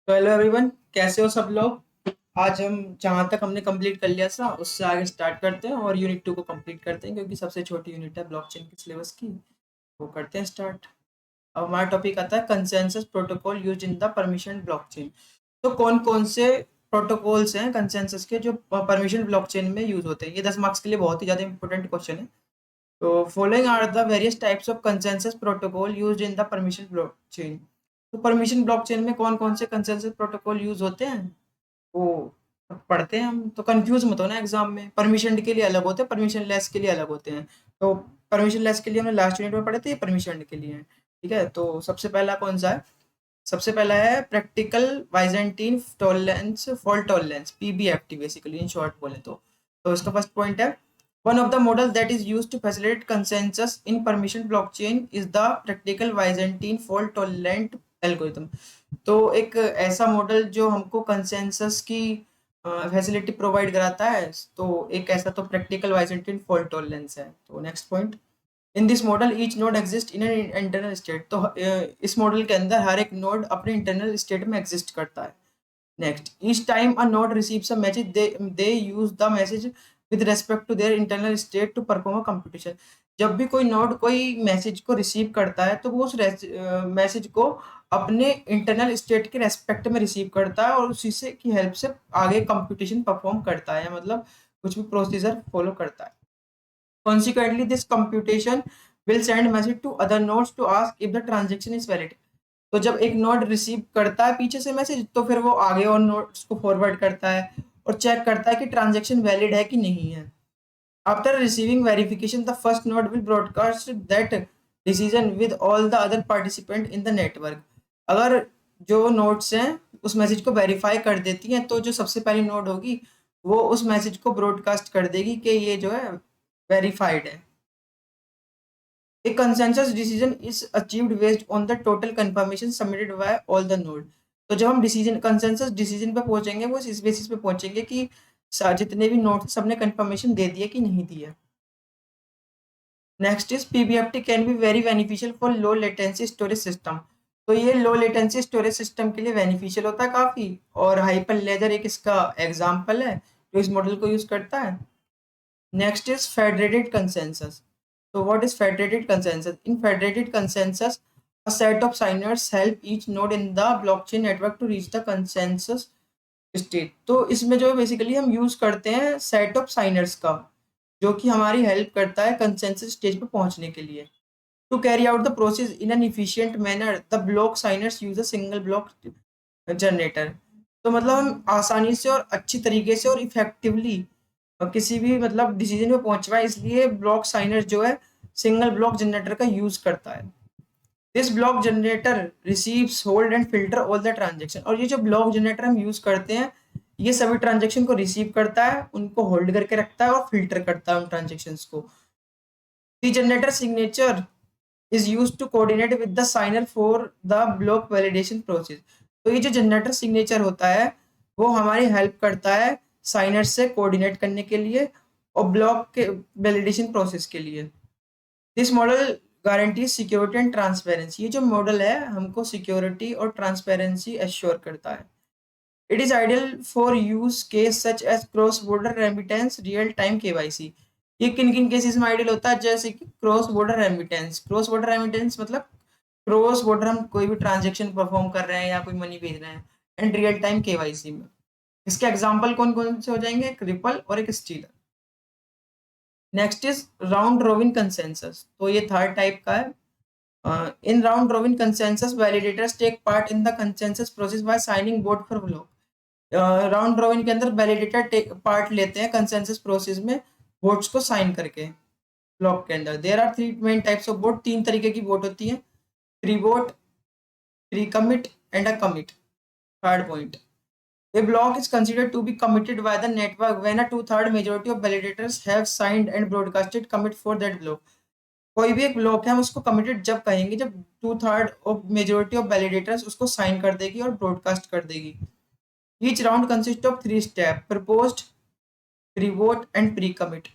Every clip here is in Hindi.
तो हेलो एवरीवन, कैसे हो सब लोग। आज हम जहाँ तक हमने कंप्लीट कर लिया था उससे आगे स्टार्ट करते हैं और यूनिट 2 को कंप्लीट करते हैं, क्योंकि सबसे छोटी यूनिट है ब्लॉकचेन के सिलेबस की। वो करते हैं स्टार्ट। अब हमारा टॉपिक आता है consensus protocol use in the permission blockchain. तो कौन कौन से प्रोटोकॉल्स हैं कंसेंसस के जो परमिशन ब्लॉकचेन में यूज होते हैं। ये 10 मार्क्स के लिए बहुत ही ज़्यादा इंपॉर्टेंट क्वेश्चन है। तो following are the various types of consensus protocol used in the permission blockchain. तो परमिशन ब्लॉकचेन में कौन कौन से कंसेंसस प्रोटोकॉल यूज होते हैं वो पढ़ते हैं हम। तो कंफ्यूज मत होना एग्जाम में, परमिशन के लिए अलग होते हैं, परमिशन लेस के लिए अलग होते हैं। तो परमिशन लेस के लिए हमने लास्ट यूनिट में पढ़े थे, परमिशन के लिए हैं। ठीक है, तो सबसे पहला कौन सा है? सबसे पहला है practical Byzantine tolerance fault tolerance, PBFT basically in short बोले तो इसका फर्स्ट पॉइंट है, one of the model that is used to facilitate consensus in permission blockchain is the practical Byzantine fault tolerant algorithm. तो एक ऐसा मॉडल जो हमको कंसेंसस की फैसिलिटी प्रोवाइड कराता है, तो एक ऐसा तो प्रैक्टिकल बाइजेंटीन फॉल्ट टॉलरेंस है। तो next point, in this model each node exist in an internal state. तो इस मॉडल के अंदर हर एक नोड अपने इंटरनल स्टेट में एग्जिस्ट करता है। Next, each time a node receives a message they use the message with respect to their internal state to perform a computation. जब भी कोई नोड कोई मैसेज को रिसीव करता है तो वो उस मैसेज को अपने इंटरनल स्टेट के रेस्पेक्ट में रिसीव करता है और उसी से की हेल्प से आगे कंप्यूटेशन परफॉर्म करता है, मतलब कुछ भी प्रोसीजर फॉलो करता है। Consequently, this computation will send message to other nodes to ask if the transaction is valid. तो जब एक नोड रिसीव करता है पीछे से मैसेज, तो फिर वो आगे और नोड्स को फॉरवर्ड करता है और चेक करता है कि ट्रांजेक्शन वैलिड है कि नहीं है। After receiving verification, the first node will broadcast that decision with all the other participant in the network. अगर जो नोड्स हैं उस मैसेज को वेरीफाई कर देती हैं, तो जो सबसे पहली नोड होगी वो उस मैसेज को ब्रॉडकास्ट कर देगी कि ये जो है वेरीफाइड है। A consensus decision is achieved based on the total confirmation submitted by all the node. तो जब हम डिसीजन कंसेंसस डिसीजन पे पहुंचेंगे वो इस बेसिस पे पहुंचेंगे कि जितने भी नोड सबने कंफर्मेशन दे दिया कि नहीं दिया। Next is PBFT can be very beneficial for low latency storage system. तो ये लो लेटेंसी स्टोरेज सिस्टम के लिए बेनिफिशियल होता है काफी, और हाइपर लेजर एक इसका एग्जाम्पल है जो इस मॉडल को यूज करता है। Next is federated consensus. So what is federated consensus? In federated consensus, a set of signers help each node in the blockchain network to reach the consensus state. तो इसमें जो बेसिकली हम यूज करते हैं सेट ऑफ साइनर्स का, जो कि हमारी हेल्प करता है कंसेंसस स्टेज पे पहुंचने के लिए। To carry out the process in an efficient manner, the block signers use a single block generator. तो मतलब हम आसानी से और अच्छी तरीके से और इफेक्टिवली किसी भी मतलब डिसीजन पे पहुंच पाए, इसलिए ब्लॉक साइनर जो है सिंगल ब्लॉक जनरेटर का यूज करता है। This block generator receives hold and filter all the transaction. और ये जो ब्लॉक जनरेटर हम यूज करते हैं ये सभी ट्रांजेक्शन को रिसीव करता है, उनको होल्ड करके रखता है और फिल्टर करता है उन ट्रांजेक्शन को। The generator signature is used to coordinate with the signer for the block validation process। तो ये जो जनरेटर सिग्नेचर होता है वो हमारी हेल्प करता है साइनर से कोऑर्डिनेट करने के लिए और ब्लॉक के वैलिडेशन प्रोसेस के लिए। This model guarantee security and transparency. ये जो मॉडल है हमको सिक्योरिटी और ट्रांसपेरेंसी एश्योर करता है। It is ideal for use case such as cross border remittance real time KYC. ये किन किन केसेस में आइडियल होता है? जैसे कि cross border remittance. Cross border remittance मतलब क्रॉस बॉर्डर हम कोई भी ट्रांजेक्शन परफॉर्म कर रहे हैं या कोई मनी भेज रहे हैं, एंड रियल टाइम केवाईसी में। इसके एग्जांपल कौन कौन से हो जाएंगे? एक रिपल और एक Stellar. Next is round robin consensus. तो ये थर्ड टाइप का है। In round robin consensus validators take part in the consensus process by signing board for block. Round robin के अंदर वैलिडेटर पार्ट लेते हैं कंसेंसस प्रोसेस में वोट्स को साइन करके। ब्लॉक के अंदर there are three main types of vote. तीन तरीके की वोट होती है, pre vote, pre commit and a commit. Third point, a block is considered to be committed by the network when a two-third majority of validators have signed and broadcasted commit for that block। कोई भी एक ब्लॉक है हम उसको कमिटेड जब कहेंगे जब two third of majority of validators उसको साइन कर देगी और ब्रॉडकास्ट कर देगी। Each round consist of three step, proposed, pre vote and pre commit.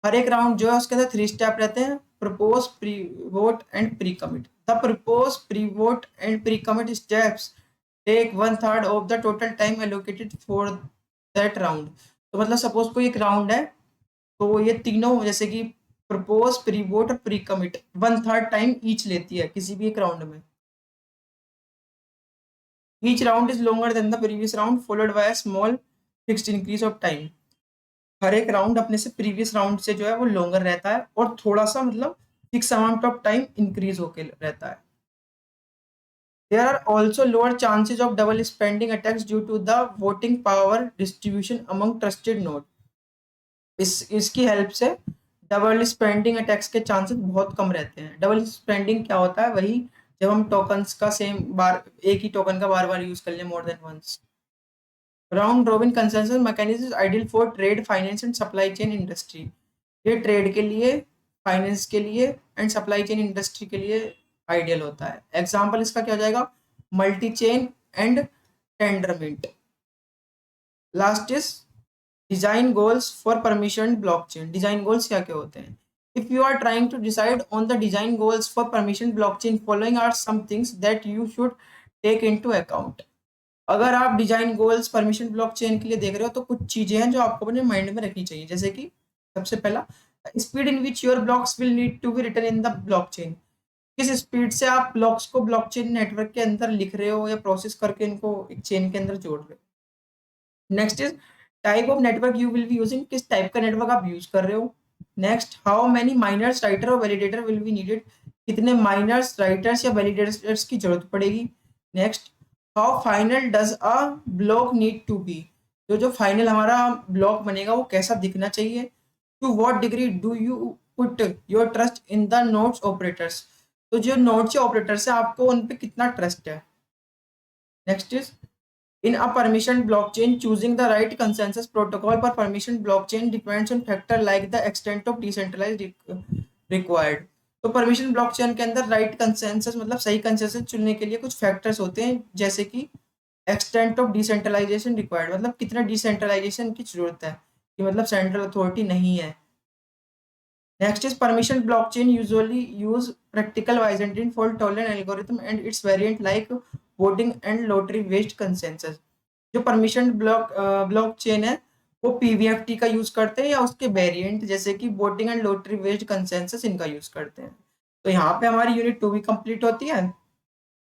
हर एक राउंड जो है उसके अंदर थ्री स्टेप रहते हैं, propose, pre vote and pre commit. The propose, pre vote and pre commit steps take 1/3 of the total time allocated for that round. तो मतलब सपोज कोई एक राउंड है, तो ये तीनों जैसे कि प्रपोज, प्री वोट और प्री कमिट 1/3 टाइम ईच लेती है किसी भी एक राउंड में। Each round is longer than the previous round followed by a small fixed increase of time. हर एक राउंड अपने से प्रीवियस राउंड से जो है वो लॉन्गर रहता है और थोड़ा सा मतलब fix amount of time increase होके रहता है। There are also lower chances of double spending attacks due to the voting power distribution among trusted node। इसकी हेल्प से डबल स्पेंडिंग अटैक्स के चांसेस बहुत कम रहते हैं। डबल स्पेंडिंग क्या होता है? वही जब हम टोकन्स का सेम बार, एक ही टोकन का बार बार यूज कर ले more than once. Round robin consensus mechanism ideal for trade, finance and supply chain industry. ये ट्रेड के लिए, फाइनेंस के लिए एंड सप्लाई चेन इंडस्ट्री के लिए आइडियल होता है। एग्जाम्पल इसका क्या हो जाएगा? Multi chain and Tendermint. Last is design goals for permission blockchain. Design goals क्या क्या होते हैं? If you are trying to decide on the design goals for permission blockchain, following are some things that you should take into account. अगर आप डिजाइन गोल्स परमिशन ब्लॉकचेन के लिए देख रहे हो तो कुछ चीजें हैं जो आपको अपने माइंड में रखनी चाहिए। जैसे कि सबसे पहला, speed in which your blocks will need to be written in the blockchain. किस स्पीड से आप ब्लॉक्स को ब्लॉकचेन नेटवर्क के अंदर लिख रहे हो या प्रोसेस करके इनको एक चेन के अंदर जोड़ रहे हो। Next is type of network you will be using. किस टाइप का नेटवर्क आप यूज कर रहे हो। Next, how many miners, writer और वैलिडेटर विल बी नीडेड। कितने माइनर्स, राइटर्स या वैलिडेटर्स की जरूरत पड़ेगी। Next, how final does a block need to be. जो फाइनल हमारा ब्लॉक बनेगा वो कैसा दिखना चाहिए। To what degree do you put your trust in the nodes operators. तो जो नोड्स या ऑपरेटर्स है आपको उन पे कितना ट्रस्ट है। Next is in a permission blockchain, choosing the right consensus protocol for permission blockchain depends on factor like the extent of decentralized required। तो परमिशन ब्लॉकचेन के अंदर राइट कंसेंसस मतलब सही कंसेंसस चुनने के लिए कुछ फैक्टर्स होते हैं, जैसे कि एक्सटेंट ऑफ डिसेंट्रलाइजेशन रिक्वायर्ड, मतलब कितना डिसेंट्रलाइजेशन की जरूरत है, कि मतलब सेंट्रल अथॉरिटी नहीं है। Next is permission blockchain usually use practical Byzantine fault tolerant algorithm and its variant like voting and lottery based consensus। जो परमिशन ब्लॉकचेन है वो पीवीएफटी का यूज करते हैं या उसके वेरिएंट जैसे कि voting and lottery based consensus इनका यूज करते हैं। तो यहाँ पे हमारी यूनिट 2 भी कंप्लीट होती है।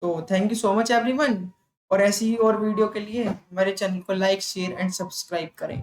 तो thank you so much everyone, और ऐसी ही और वीडियो के लिए हमारे चैनल को लाइक, शेयर एंड सब्सक्राइब करें।